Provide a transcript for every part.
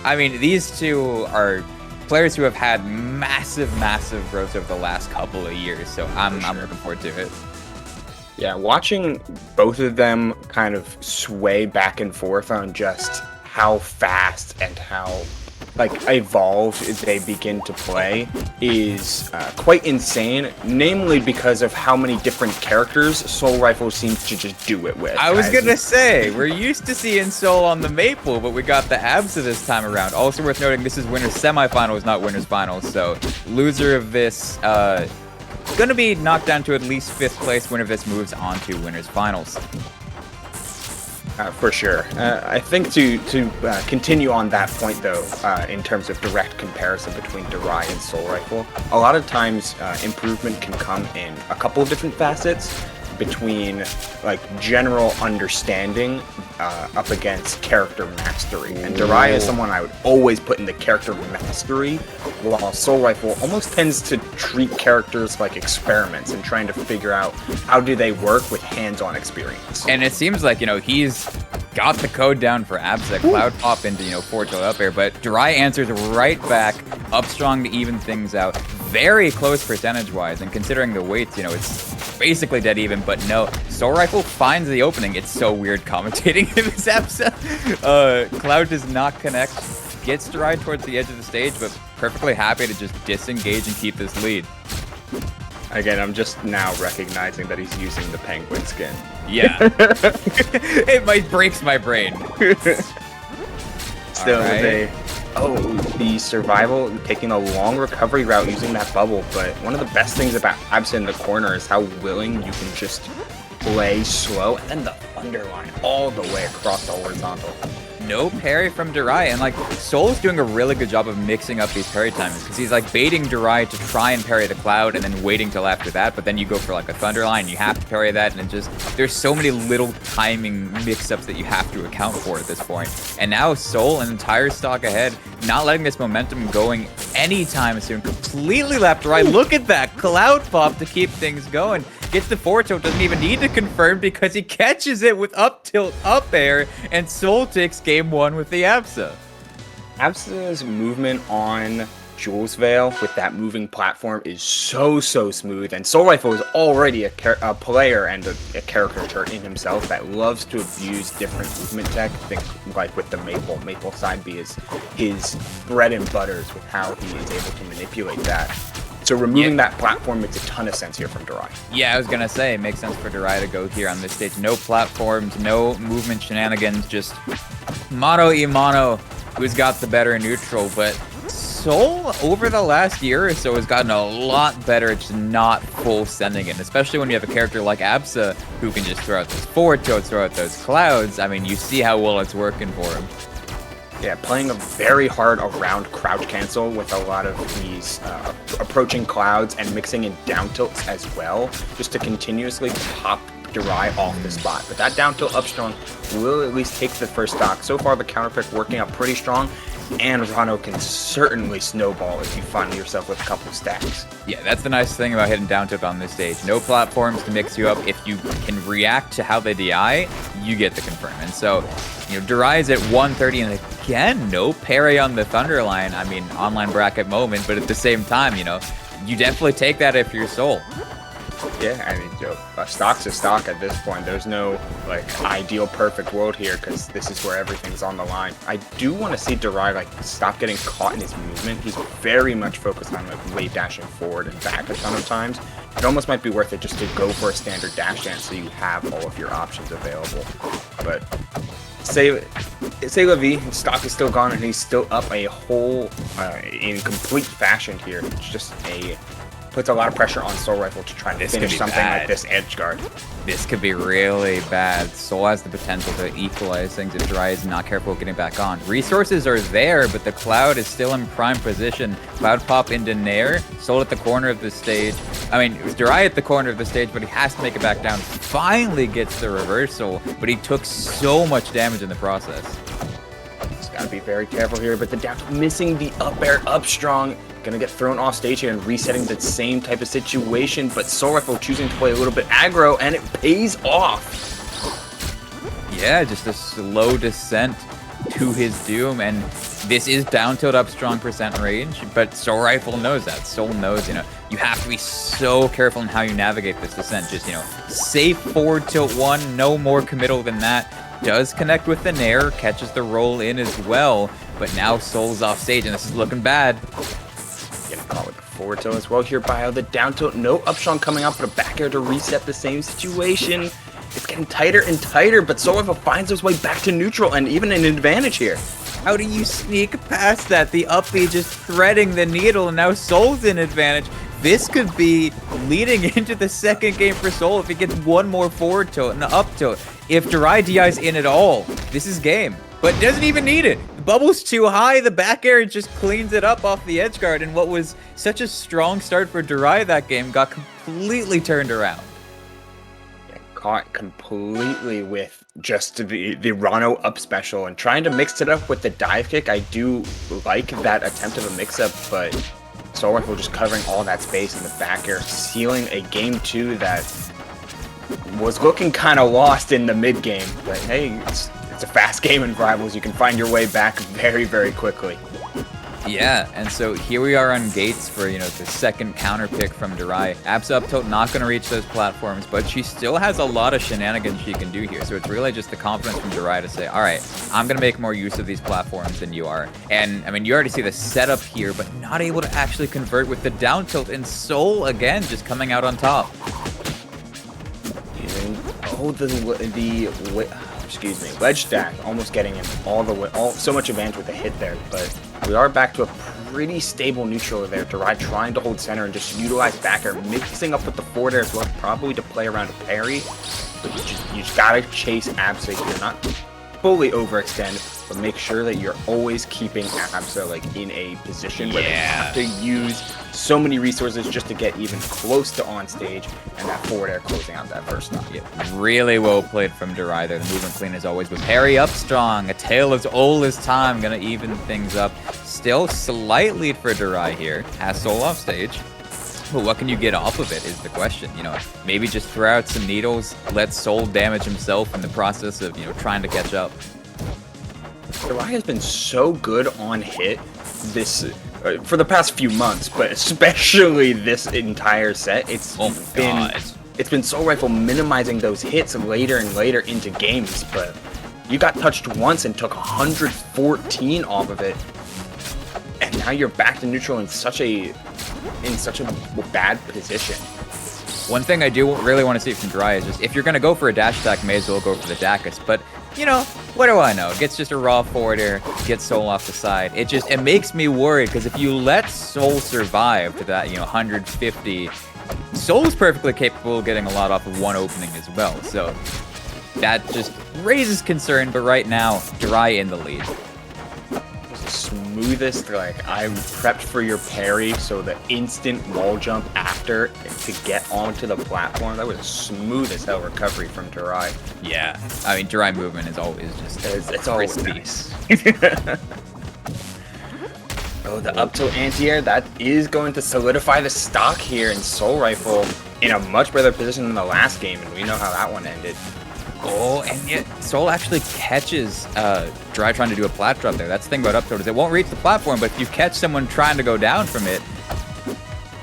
I mean, these two are players who have had massive growth over the last couple of years, so I'm looking forward to it. Yeah, watching both of them kind of sway back and forth on just how fast and how evolved they begin to play is quite insane, namely because of how many different characters Soul Rifle seems to just do it with. I was gonna say, we're used to seeing Soul on the Maple, but we got the Absa this time around. Also worth noting, this is winner's semifinals, not winner's finals, so loser of this gonna be knocked down to at least 5th place. Winner of this moves on to winner's finals. For sure. I think to continue on that point, though, in terms of direct comparison between Darai and Soul Rifle, a lot of times improvement can come in a couple of different facets, between general understanding up against character mastery. And Darai is someone I would always put in the character mastery, while Soul Rifle almost tends to treat characters like experiments and trying to figure out how do they work with hands-on experience. And it seems like, he's got the code down for Absa, Cloud Pop into, forward tilt up air, but Darai answers right back, up strong to even things out. Very close percentage-wise, and considering the weights, it's basically dead even, but no. Soul Rifle finds the opening. It's so weird commentating in this episode. Cloud does not connect, gets to ride towards the edge of the stage, but perfectly happy to just disengage and keep this lead. Again, I'm just now recognizing that he's using the penguin skin. Yeah. It breaks my brain. Still, the survival, taking a long recovery route using that bubble, but one of the best things about Absa in the corner is how willing you can just play slow, and then the underline all the way across the horizontal. No parry from Darai, and Soul's doing a really good job of mixing up these parry timings, because he's baiting Darai to try and parry the Cloud and then waiting till after that, but then you go for a Thunderline, you have to parry that, and there's so many little timing mix-ups that you have to account for at this point. And now Soul, an entire stock ahead, not letting this momentum going anytime soon, completely left Darai. Look at that Cloud Pop to keep things going. Gets the forward tilt, doesn't even need to confirm because he catches it with up tilt up air, and Soul takes game 1 with the Absa. Absa's movement on Jules Veil with that moving platform is so smooth, and Soul Rifle is already a player and a caricature in himself that loves to abuse different movement tech. Think with the Maple side B is his bread and butters with how he is able to manipulate that. So removing that platform makes a ton of sense here from Darai. Yeah, I was going to say, it makes sense for Darai to go here on this stage. No platforms, no movement shenanigans, just mano y mano, who's got the better neutral. But Soul, over the last year or so, has gotten a lot better at just not full sending it, especially when you have a character like Absa who can just throw out those forward tilts, throw out those clouds. I mean, you see how well it's working for him. Yeah, playing a very hard around crouch cancel with a lot of these approaching clouds and mixing in down tilts as well, just to continuously pop Darai off the spot. But that down tilt up strong will at least take the first stock. So far, the counter pick working out pretty strong, and Rano can certainly snowball if you find yourself with a couple stacks. Yeah, that's the nice thing about hitting down tilt on this stage. No platforms to mix you up. If you can react to how they DI, you get the confirm. And so, Darai's at 130, and again, no parry on the Thunderline. I mean, online bracket moment, but at the same time, you definitely take that if you're Soul. Yeah, I mean, stock's a stock at this point. There's no ideal perfect world here because this is where everything's on the line. I do want to see Darai stop getting caught in his movement. He's very much focused on late dashing forward and back a ton of times. It almost might be worth it just to go for a standard dash dance so you have all of your options available. But say la vie, stock is still gone and he's still up a whole in complete fashion here. It's just puts a lot of pressure on Soul Rifle to try and finish something like this edge guard. This could be really bad. Soul has the potential to equalize things if Darai is not careful getting back on. Resources are there, but the Cloud is still in prime position. Cloud pop into Nair, Soul at the corner of the stage. I mean, it was Darai at the corner of the stage, but he has to make it back down. Finally gets the reversal, but he took so much damage in the process. Just gotta be very careful here, but the down missing the up air up strong. Gonna get thrown off stage here and resetting the same type of situation, but Soul Rifle choosing to play a little bit aggro, and it pays off. Yeah, just a slow descent to his doom, and This is down tilt up strong percent range, but Soulrifle knows that. Soul knows, you have to be so careful in how you navigate this descent. Just, safe forward tilt 1, no more committal than that. Does connect with the Nair, catches the roll in as well, but now Soul's off stage, and this is looking bad. Getting caught with the forward tilt as well here, Bio. The down tilt, no up strong coming out, but a back air to reset the same situation. It's getting tighter and tighter, but Soulrifle finds his way back to neutral and even an advantage here. How do you sneak past that? The up B just threading the needle, and now Soul's in advantage. This could be leading into the second game for Soul if he gets one more forward tilt and up tilt. If Darai DI's in at all, this is game. But doesn't even need it. The bubble's too high. The back air just cleans it up off the edge guard. And what was such a strong start for Darai that game got completely turned around. Caught completely with just the Rano up special and trying to mix it up with the dive kick. I do like that attempt of a mix-up, but Soulrifle just covering all that space in the back air, sealing a game 2 that was looking kind of lost in the mid game. But hey, it's a fast game in Rivals. You can find your way back very, very quickly. Yeah, and so here we are on gates for, the second counter pick from Darai. Abs up tilt not going to reach those platforms, but she still has a lot of shenanigans she can do here. So it's really just the confidence from Darai to say, all right, I'm going to make more use of these platforms than you are. And, I mean, you already see the setup here, but not able to actually convert with the down tilt. And Soul, again, just coming out on top. Excuse me, ledge stack, almost getting him all the way, so much advantage with the hit there, but we are back to a pretty stable neutral there. Darai trying to hold center and just utilize back air, mixing up with the forward air as well, probably to play around a parry, but you just gotta chase Absa here, not fully overextend, but make sure that you're always keeping Absa in a position where they have to use so many resources just to get even close to on stage, and that forward air closing out that first stock. Yeah, really well played from Darai there. The movement clean as always, but parry up strong. A tale as old as time, gonna even things up. Still slight lead for Darai here. Has Soul off stage. But what can you get off of it is the question. Maybe just throw out some needles, let Soul damage himself in the process of, trying to catch up. Darai has been so good on hit this for the past few months, but especially this entire set. It's been Soulrifle minimizing those hits later and later into games, but you got touched once and took 114 off of it, and now you're back to neutral in such a bad position. One thing I do really want to see from Darai is just, if you're going to go for a dash attack, may as well go for the Dacus. But, what do I know? It gets just a raw forward air, gets Soul off the side. It makes me worried, because if you let Soul survive to that, 150, Soul's perfectly capable of getting a lot off of one opening as well. So that just raises concern, but right now, Darai in the lead. Smoothest, I prepped for your parry, so the instant wall jump after to get onto the platform, that was a smooth as hell recovery from Darai. Yeah, I mean, Darai movement is always just it's always nice. Oh, the up tilt anti-air, that is going to solidify the stock here, and Soulrifle in a much better position than the last game, and we know how that one ended. Oh, and yet Soul actually catches Darai trying to do a plat drop there. That's the thing about up tilt, is it won't reach the platform, but if you catch someone trying to go down from it,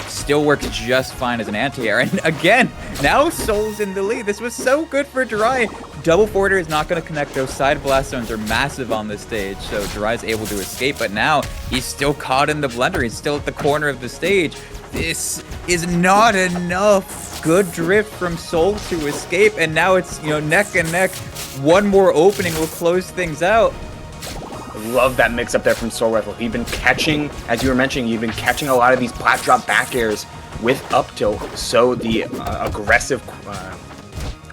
still works just fine as an anti-air. And again, now Soul's in the lead. This was so good for Darai. Double forwarder is not going to connect. Those side blast zones are massive on this stage, so Darai's able to escape, but now he's still caught in the blender. He's still at the corner of the stage. This is not enough. Good drift from Soul to escape, and now it's, neck and neck. One more opening will close things out. Love that mix up there from Soulrifle. He's been catching, as you were mentioning, you've been catching a lot of these plat drop back airs with up tilt, so the aggressive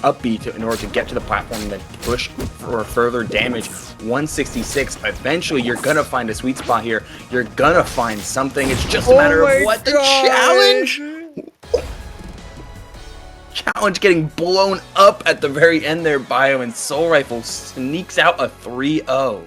up B in order to get to the platform and then push for further damage. 166. Eventually, you're gonna find a sweet spot here. You're gonna find something. It's just a matter of what the challenge. Challenge getting blown up at the very end there, Bio, and Soulrifle sneaks out a 3-0.